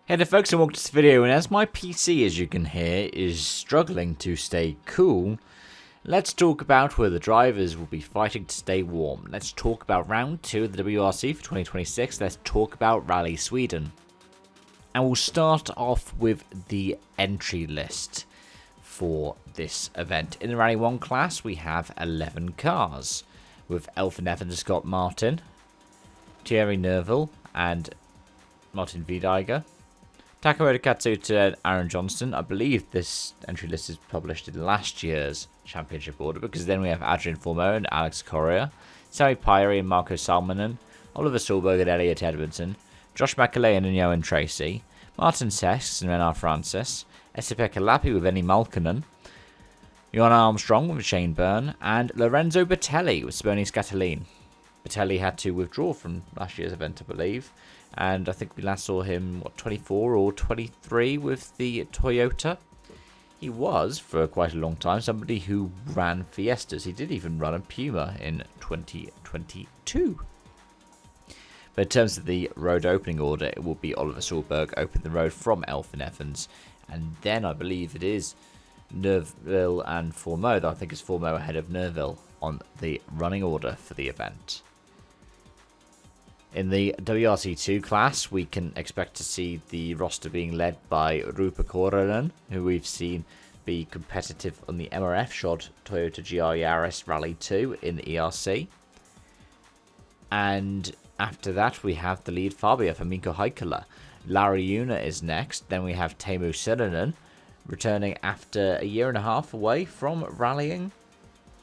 Hey there folks, and welcome to this video, and as my PC, as you can hear, is struggling to stay cool, let's talk about where the drivers will be fighting to stay warm. Let's talk about round 2 of the WRC for 2026, let's talk about Rally Sweden. And we'll start off with the entry list for this event. In the Rally 1 class, we have 11 cars, with Elfyn Evans, Scott Martin, Thierry Neuville, and Martin Vidiger. Takahiro Katsuta and Aaron Johnston. I believe this entry list is published in last year's championship order, because then we have Adrian Formeau and Alex Correa, Sami Pyrie and Marco Salmonen, Oliver Solberg and Elliot Edmondson, Josh McAlea and Johan Tracy, Martin Sess and Renard Francis, Esa-Pekka Lappi with Eni Malkkonen, Johan Armstrong with Shane Byrne, and Lorenzo Bertelli with Sponi Scatolin. Bertelli had to withdraw from last year's event, I believe, and I think we last saw him, 24 or 23 with the Toyota. He was, for quite a long time, somebody who ran Fiestas. He did even run a Puma in 2022. But in terms of the road opening order, it will be Oliver Solberg open the road from Elfyn Evans, and then I believe it is Neuville and Formeau. I think it's Formeau ahead of Neuville on the running order for the event. In the WRC2 class, we can expect to see the roster being led by Rupa Korhonen, who we've seen be competitive on the MRF shod Toyota GR Yaris Rally 2 in the ERC. And after that, we have the lead Fabia for Mikko Heikkila. Larry Una is next. Then we have Teemu Selänne, returning after a year and a half away from rallying.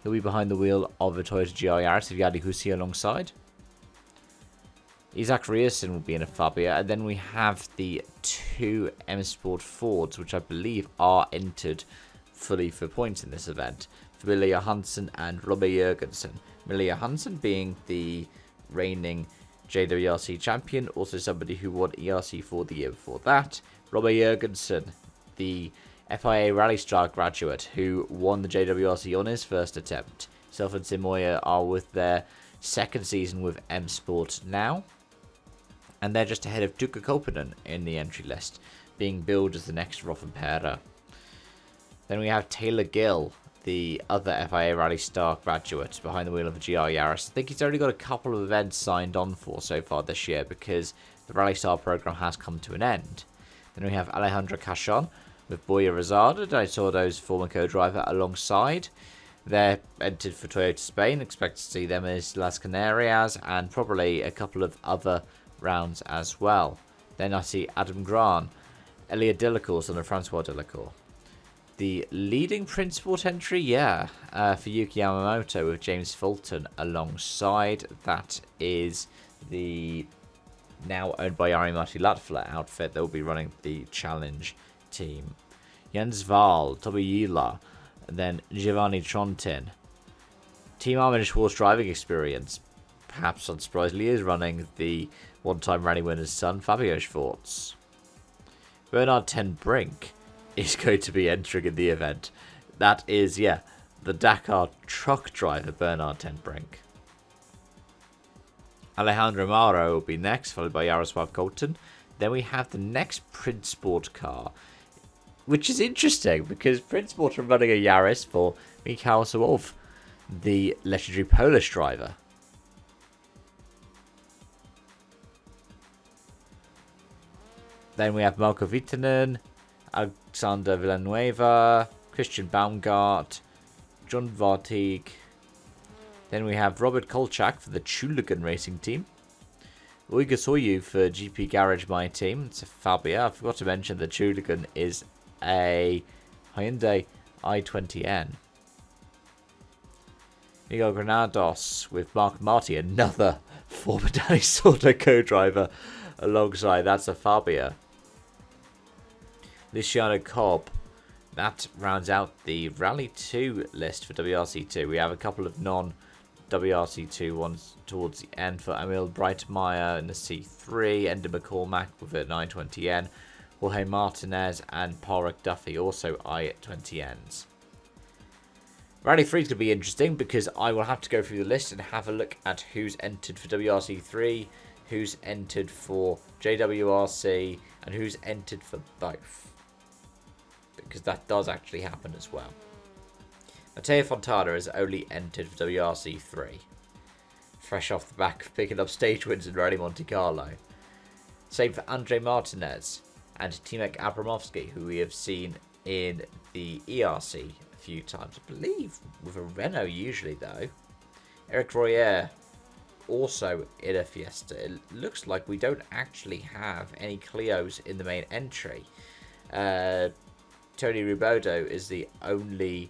He'll be behind the wheel of a Toyota GR Yaris with Yadi Husi alongside. Isaac Riasson will be in a Fabia, and then we have the two M Sport Fords, which I believe are entered fully for points in this event, for Mille Johansson and Robert Jurgensen. Mille Johansson being the reigning JWRC champion, also somebody who won ERC4 the year before that. Robert Jurgensen, the FIA Rally Star graduate who won the JWRC on his first attempt. Self and Simoya are with their second season with M Sport now, and they're just ahead of Tuukka Koppanen in the entry list, being billed as the next Rovanperä. Then we have Taylor Gill, the other FIA Rally Star graduate, behind the wheel of a GR Yaris. I think he's only got a couple of events signed on for so far this year, because the Rally Star program has come to an end. Then we have Alejandro Cachon with Boya Rosado, Daisordo's former co-driver, alongside. They're entered for Toyota Spain. Expect to see them as Las Canarias, and probably a couple of other rounds as well. Then I see Adam Grant, Elia Delacour and Francois Delacour. The leading Prince Sport entry, for Yuki Yamamoto with James Fulton alongside. That is the now owned by Jari-Matti Latvala outfit that will be running the challenge team. Jens Wahl, Toby Jula, and then Giovanni Trontin. Team Armin Schwartz driving experience, perhaps unsurprisingly, is running the one-time rally winner's son, Fabio Schwartz. Bernard Ten Brink is going to be entering in the event. That is, the Dakar truck driver, Bernard Ten Brink. Alejandro Mauro will be next, followed by Jaroslav Colton. Then we have the next Prince Sport car, which is interesting, because Prince Sport are running a Yaris for Mikhail Sawov, the legendary Polish driver. Then we have Marco Viitanen, Alexander Villanueva, Christian Baumgart, John Vartig. Then we have Robert Kolchak for the Chuligan Racing Team. Uyghur Soyu for GP Garage My Team. It's a Fabia. I forgot to mention that Chuligan is a Hyundai i20N. Miguel Granados with Mark Marty, another former Danny Sordo co-driver, alongside. That's a Fabia. Luciano Cobb. That rounds out the Rally 2 list for WRC2. We have a couple of non-WRC2 ones towards the end for Emil Breitmeyer in the C3, Ender McCormack with an i20N, Jorge Martinez and Parek Duffy, also i20Ns. Rally 3 is going to be interesting, because I will have to go through the list and have a look at who's entered for WRC3, who's entered for JWRC, and who's entered for both, because that does actually happen as well. Matteo Fontana has only entered for WRC 3, fresh off the back of picking up stage wins in Rally Monte Carlo. Same for Andre Martinez and Timek Abramovsky, who we have seen in the ERC a few times, I believe with a Renault usually though. Eric Royer also in a Fiesta. It looks like we don't actually have any Clios in the main entry. Tony Rubodo is the only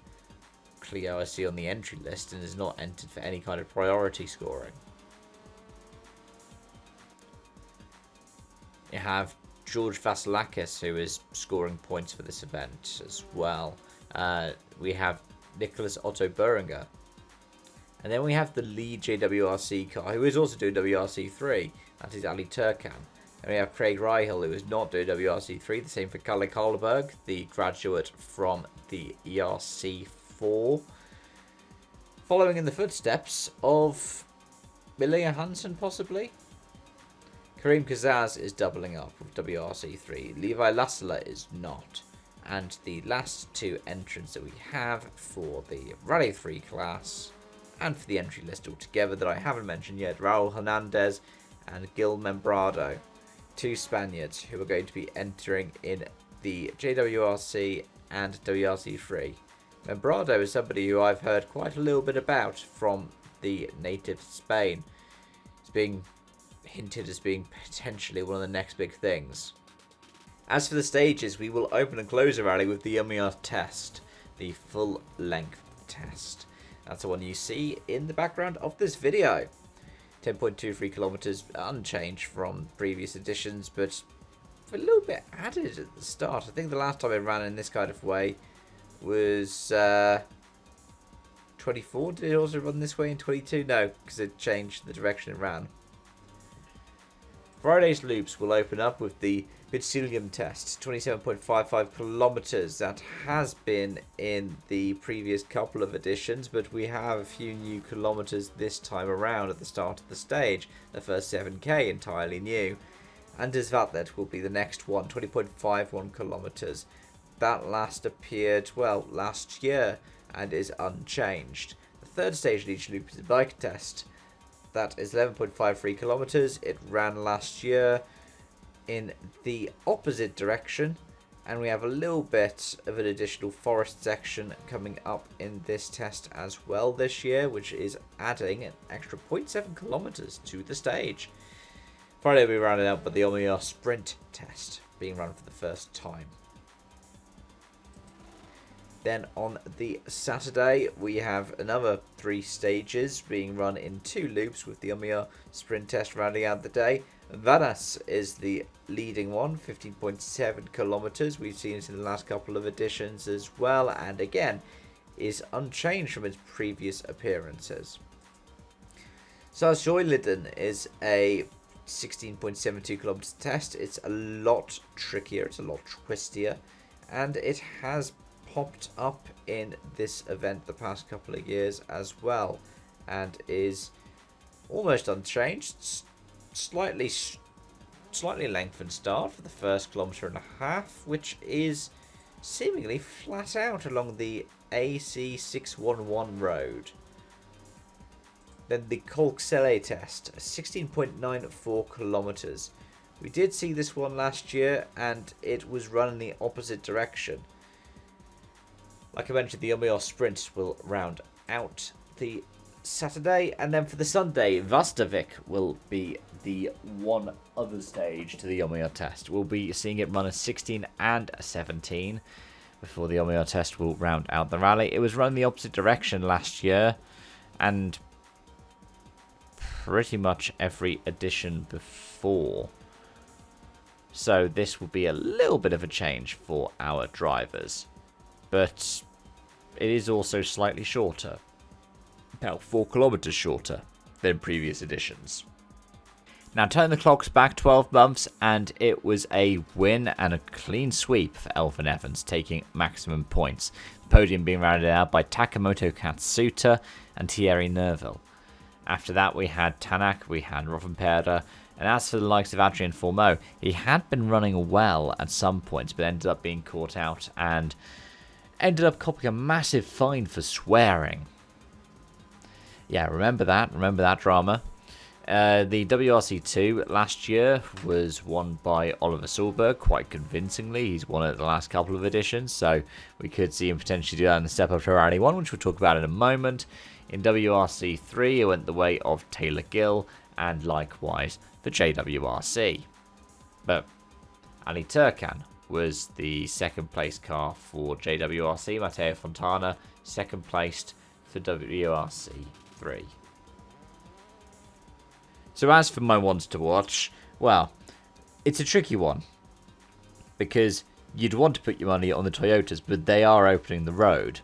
Clio I see on the entry list and is not entered for any kind of priority scoring. You have George Vasilakis, who is scoring points for this event as well. We have Nicholas Otto Beringer. And then we have the lead JWRC car, who is also doing WRC 3. That is Ali Turkan. And we have Craig Ryhill, who is not doing WRC 3. The same for Kalle Karlberg, the graduate from the ERC 4. Following in the footsteps of Milea Hansen, possibly. Karim Kazaz is doubling up with WRC 3. Levi Lassala is not. And the last two entrants that we have for the Rally 3 class and for the entry list altogether that I haven't mentioned yet, Raul Hernandez and Gil Membrado, two Spaniards who are going to be entering in the JWRC and WRC 3. Membrado is somebody who I've heard quite a little bit about from the native Spain. It's being hinted as being potentially one of the next big things. As for the stages, we will open and close a rally with the Yumia test, the full length test. That's the one you see in the background of this video. 10.23 kilometers, unchanged from previous editions, but a little bit added at the start. I think the last time I ran in this kind of way was 24. Did it also run this way in 22? No, because it changed the direction it ran. Friday's loops will open up with the Bitsilium test, 27.55 kilometers. That has been in the previous couple of editions, but we have a few new kilometers this time around at the start of the stage. The first 7k entirely new. And Vatlet will be the next one, 20.51 kilometers. That last appeared, well, last year and is unchanged. The third stage of each loop is a bike test. That is 11.53 kilometers. It ran last year in the opposite direction, and we have a little bit of an additional forest section coming up in this test as well this year, which is adding an extra 0.7 kilometers to the stage. Friday we rounded out by the Omnia sprint test being run for the first time. Then on the Saturday, we have another 3 stages being run in 2 loops with the Omnia sprint test rounding out the day. Vanas is the leading one, 15.7 kilometers. We've seen it in the last couple of editions as well, and again is unchanged from its previous appearances. Sarsjoyliden is a 16.72 kilometers test. It's a lot trickier, it's a lot twistier, and it has popped up in this event the past couple of years as well, and is almost unchanged. Slightly lengthened start for the first kilometre and a half, which is seemingly flat out along the AC611 road. Then the Kolksele test, 16.94 kilometres. We did see this one last year, and it was run in the opposite direction. Like I mentioned, the Omnia sprint will round out the Saturday, and then for the Sunday, Vastavik will be the one other stage to the Omnia test. We'll be seeing it run a 16 and a 17 before the Omnia test will round out the rally. It was run in the opposite direction last year, and pretty much every edition before. So this will be a little bit of a change for our drivers. But it is also slightly shorter. About 4 kilometers shorter than previous editions. Now turn the clocks back 12 months, and it was a win and a clean sweep for Elfyn Evans, taking maximum points. The podium being rounded out by Takamoto Katsuta and Thierry Neuville. After that we had Tanak, we had Rovanperä, And as for the likes of Adrian Formeau, he had been running well at some points, but ended up being caught out and ended up copying a massive fine for swearing. Yeah, remember that drama. The WRC2 last year was won by Oliver Solberg quite convincingly. He's won it the last couple of editions, so we could see him potentially do that in the step up to Rally 1, which we'll talk about in a moment. In WRC3, it went the way of Taylor Gill, and likewise for JWRC. But Ali Turkan was the second place car for JWRC. Matteo Fontana second placed for WRC3. So as for my ones to watch, well, it's a tricky one. Because you'd want to put your money on the Toyotas, but they are opening the road.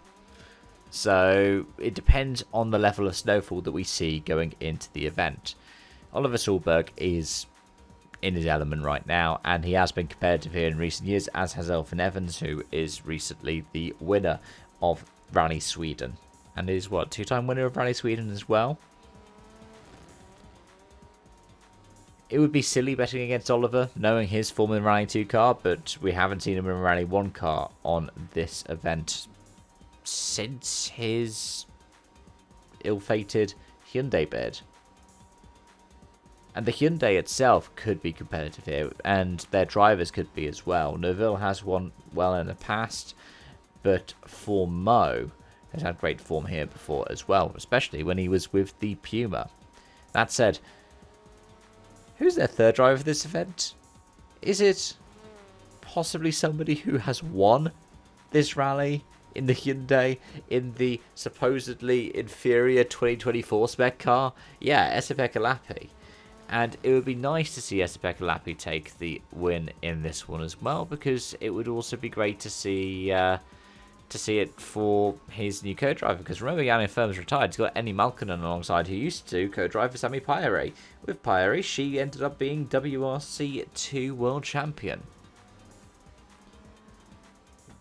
So it depends on the level of snowfall that we see going into the event. Oliver Solberg is in his element right now, and he has been competitive here in recent years, as has Elfyn Evans, who is recently the winner of Rally Sweden. And is, what, two-time winner of Rally Sweden as well? It would be silly betting against Oliver, knowing his form in Rally 2 car, but we haven't seen him in a Rally 1 car on this event since his ill-fated Hyundai bid. And the Hyundai itself could be competitive here, and their drivers could be as well. Neuville has won well in the past, but Formeau has had great form here before as well, especially when he was with the Puma. That said, who's their third driver for this event? Is it possibly somebody who has won this rally in the Hyundai in the supposedly inferior 2024 spec car? Yeah, Esapekka Lappi. And it would be nice to see Esapekka Lappi take the win in this one as well, because it would also be great to see it for his new co-driver. Because remember, Janne Firm's retired. He's got Eni Malkkonen alongside, who used to co-drive for Sami Päivärinta. With Päivärinta, she ended up being WRC2 world champion.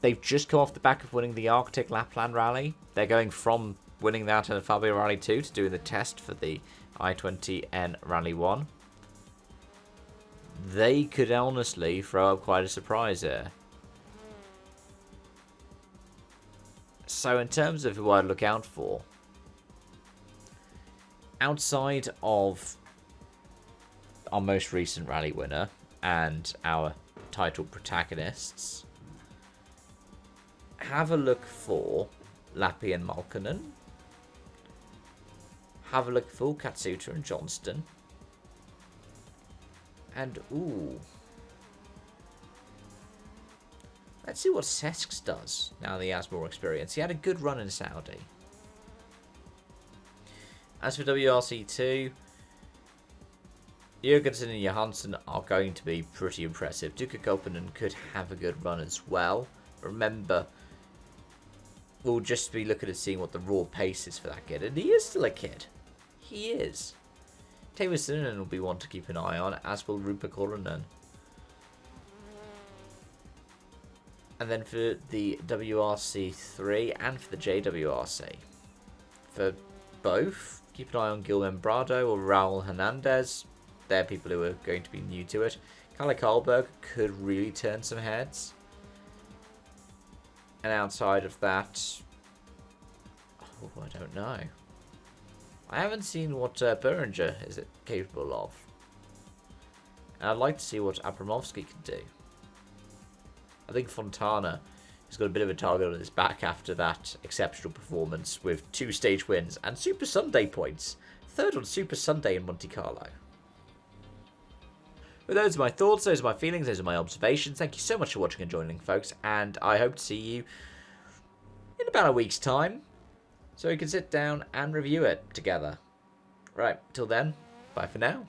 They've just come off the back of winning the Arctic Lapland Rally. They're going from winning that in Fabio Rally 2 to doing the test for the I-20N Rally 1. They could honestly throw up quite a surprise here. So in terms of who I'd look out for, outside of our most recent rally winner and our title protagonists, have a look for Lappi and Malkkonen. Have a look for Katsuta and Johnston. And, ooh. Let's see what Sesks does now that he has more experience. He had a good run in Saudi. As for WRC2, Jurgensen and Johansson are going to be pretty impressive. Duka Koppanen could have a good run as well. Remember, we'll just be looking at seeing what the raw pace is for that kid. And he is still a kid. He is. Teemu Sininen will be one to keep an eye on, as will Rupa Koronen. And then for the WRC3 and for the JWRC. For both, keep an eye on Gil Membrado or Raul Hernandez. They're people who are going to be new to it. Kalle Karlberg could really turn some heads. And outside of that, oh, I don't know. I haven't seen what Beringer is capable of. And I'd like to see what Abramovsky can do. I think Fontana has got a bit of a target on his back after that exceptional performance with 2 stage wins and Super Sunday points. 3rd on Super Sunday in Monte Carlo. But those are my thoughts, those are my feelings, those are my observations. Thank you so much for watching and joining, folks. And I hope to see you in about a week's time, so we can sit down and review it together. Right, till then, bye for now.